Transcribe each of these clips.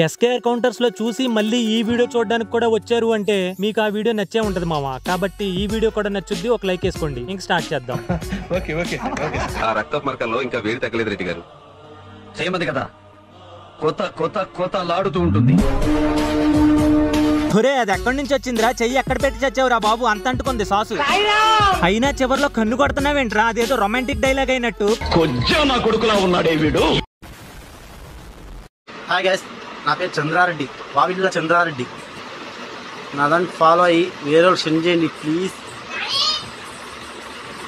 SKR counters లో చూసి మళ్ళీ ఈ వీడియో చూడడానికి కూడా వచ్చారు అంటే మీకు ఆ వీడియో నచ్చే ఉంటది మామ. కాబట్టి ఈ వీడియో కూడా నచ్చుద్ది, ఒక లైక్ వేసుకోండి. ఇంక స్టార్ట్ చేద్దాం. ఆ రక్త మార్కల్లో ఇంకా వేడి తగ్గలేదు రెడ్డి గారు. చేయమది కదా, కొత్త కొత్త కొత్త లాడుతూ ఉంటుంది. ఒరే అది ఎక్కడి నుంచి వచ్చిందిరా? చెయ్యి ఎక్కడ పెట్టి చచ్చావురా బాబు, అంత అంటుకుంది సాసు. అయినా చివర్లో కన్ను కొడుతున్నావేంట్రా? అదేదో రొమాంటిక్ డైలాగ్ అయినట్టు. కొంచెం నా కొడుకులా ఉన్నాడే వీడు. హాయ్ గైస్, నా పేరు చంద్రారెడ్డి, వావిళ్ళ చంద్రారెడ్డి. నా దాన్ని ఫాలో అయ్యి వేరే వాళ్ళు సెండ్ చేయండి ప్లీజ్.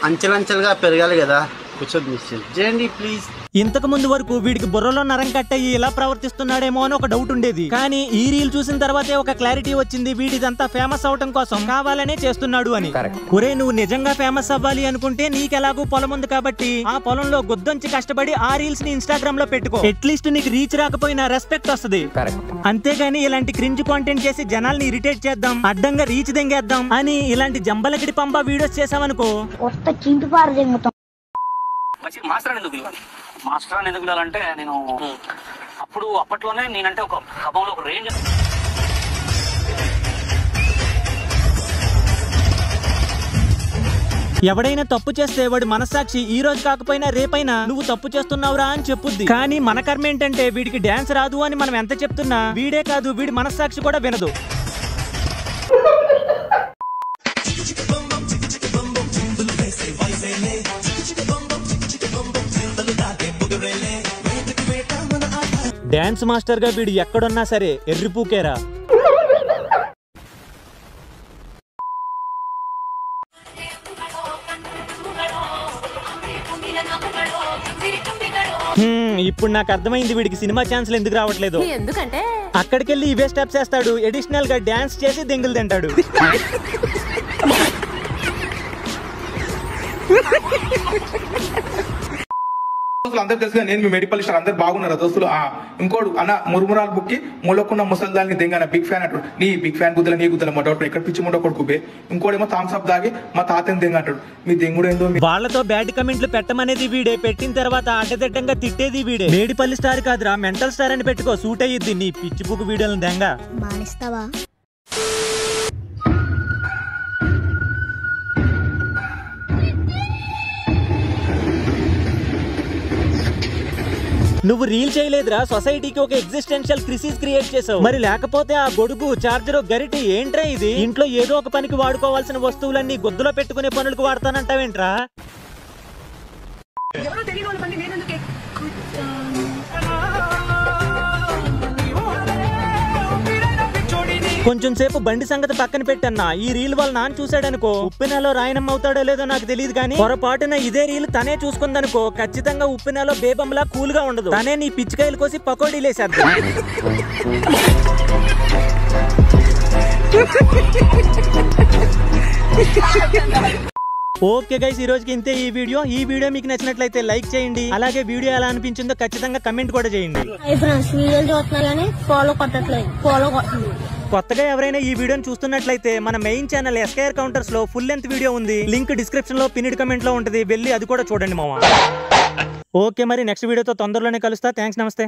అంచెలంచెలుగా పెరగాలి కదా, కొంచెం సెండ్ చేయండి ప్లీజ్. ఇంతకు ముందు వరకు వీడికి బుర్రలో నరం కట్టయి ఇలా ప్రవర్తిస్తున్నాడేమో అని ఒక డౌట్ ఉండేది. కానీ ఈ రీల్ చూసిన తర్వాతే ఒక క్లారిటీ వచ్చింది, వీడిదంతా ఫేమస్ అవటం కోసం కావాలనే చేస్తున్నాడు అని. ఒరే నువ్వు నిజంగా ఫేమస్ అవ్వాలి అనుకుంటే నీకెలాగూ పొలం ఉంది కాబట్టి ఆ పొలంలో గుద్దంచి కష్టపడి ఆ రీల్స్ ని ఇన్స్టాగ్రామ్ లో పెట్టుకో. అట్లీస్ట్ నీకు రీచ్ రాకపోయినా రెస్పెక్ట్ వస్తుంది. అంతేగాని ఇలాంటి క్రింజ్ కాంటెంట్ చేసి జనాల్ని ఇరిటేట్ చేద్దాం, అడ్డంగా రీచ్ దెంగేద్దాం అని ఇలాంటి జంబలకిడి పంబ వీడియోస్ చేసావనుకో, మాస్టర్ అని ఎందుకు పిలాలంటే నేను అప్పట్లోనే నేనంటే ఒక ఖమ్మంలో ఒక రేంజ్. ఎవడైనా తప్పు చేస్తే వాడి మనస్సాక్షి ఈ రోజు కాకపోయినా రేపైనా నువ్వు తప్పు చేస్తున్నావురా అని చెప్పుద్ది. కానీ మన కర్మ ఏంటంటే వీడికి డాన్స్ రాదు అని మనం ఎంత చెప్తున్నా వీడే కాదు వీడి మనస్సాక్షి కూడా వినదు. డాన్స్ మాస్టర్ గా వీడు ఎక్కడున్నా సరే ఎర్రిపూకేరా. ఇప్పుడు నాకు అర్థమైంది వీడికి సినిమా ఛాన్స్లు ఎందుకు రావట్లేదు. ఎందుకంటే అక్కడికెళ్ళి ఇవే స్టెప్స్ వేస్తాడు, అడిషనల్ గా డాన్స్ చేసి దెంగులు తింటాడు. అందరు తెలుసు, నేను మీ మెడిపల్ ఇష్టం, అందరు బాగున్నారా దోస్తులు? ఇంకోడు అన్న మురుమురాలు బుక్కి మూలకుండా ముసల్దాన్ని దెంగన బిగ్ ఫ్యాన్ అంటాడు. నీ బిగ్ ఫ్యాన్ గుద్దల నీ గుద్దల మా డౌట్ ఎక్కడ పిచ్చి ముండ కొడుకుబే. ఇంకోడేమో థమ్స్ అప్ దాగి మా తాతని దెంగ అంటాడు. మీ దెంగుడు ఏందో. వాళ్ళతో బ్యాడ్ కమెంట్లు పెట్టమనేది వీడే, పెట్టిన తర్వాత అడ్డదిడ్డంగా తిట్టేది వీడే. మేడిపల్లి స్టార్ కాదురా, మెంటల్ స్టార్ అని పెట్టుకో, సూట్ అయ్యిద్ది నీ పిచ్చి బుక్ వీడియోలను దెంగ. మానేస్తావా? నువ్వు రీల్ చేయలేదురా, సొసైటీకి ఒక ఎగ్జిస్టెన్షియల్ క్రిసిస్ క్రియేట్ చేసావు. మరి లేకపోతే ఆ గొడుగు, చార్జర్, గరిటి ఏంట్రా ఇది? ఇంట్లో ఏదో ఒక పనికి వాడుకోవాల్సిన వస్తువులన్నీ గొద్దులో పెట్టుకునే పనులకు వాడతానంటావేంట్రా? కొంచెం సేపు బండి సంగతి పక్కన పెట్టన్నా, ఈ రీల్ వాళ్ళ నాన్న చూసాడనుకో ఉప్పినాలో రాయనమ్మ అవుతాడో లేదో నాకు తెలియదు కానీ పొరపాటున ఇదే రీల్ తనే చూసుకుందనుకో ఖచ్చితంగా ఉప్పినాలో బేబంలా కూల్ గా ఉండదు, తనే నీ పిచ్చికాయలు కోసి పకోడీలేసేద్దాం. ఓకే గైస్, ఈ రోజుకి ఇంతే ఈ వీడియో మీకు నచ్చినట్లయితే లైక్ చేయండి. అలాగే వీడియో ఎలా అనిపించిందో ఖచ్చితంగా కమెంట్ కూడా చేయండి. కొత్తగా ఎవరైనా ఈ వీడియోని చూస్తున్నట్లయితే మన మెయిన్ ఛానల్ ఎస్కేఆర్ కౌంటర్స్ లో ఫుల్ లెంత్ వీడియో ఉంది, లింక్ డిస్క్రిప్షన్ లో పిన్నిడ్ కమెంట్ లో ఉంటుంది, వెళ్ళి అది కూడా చూడండి మామ. ఓకే మరి నెక్స్ట్ వీడియోతో తొందరలోనే కలుస్తా. థ్యాంక్స్, నమస్తే.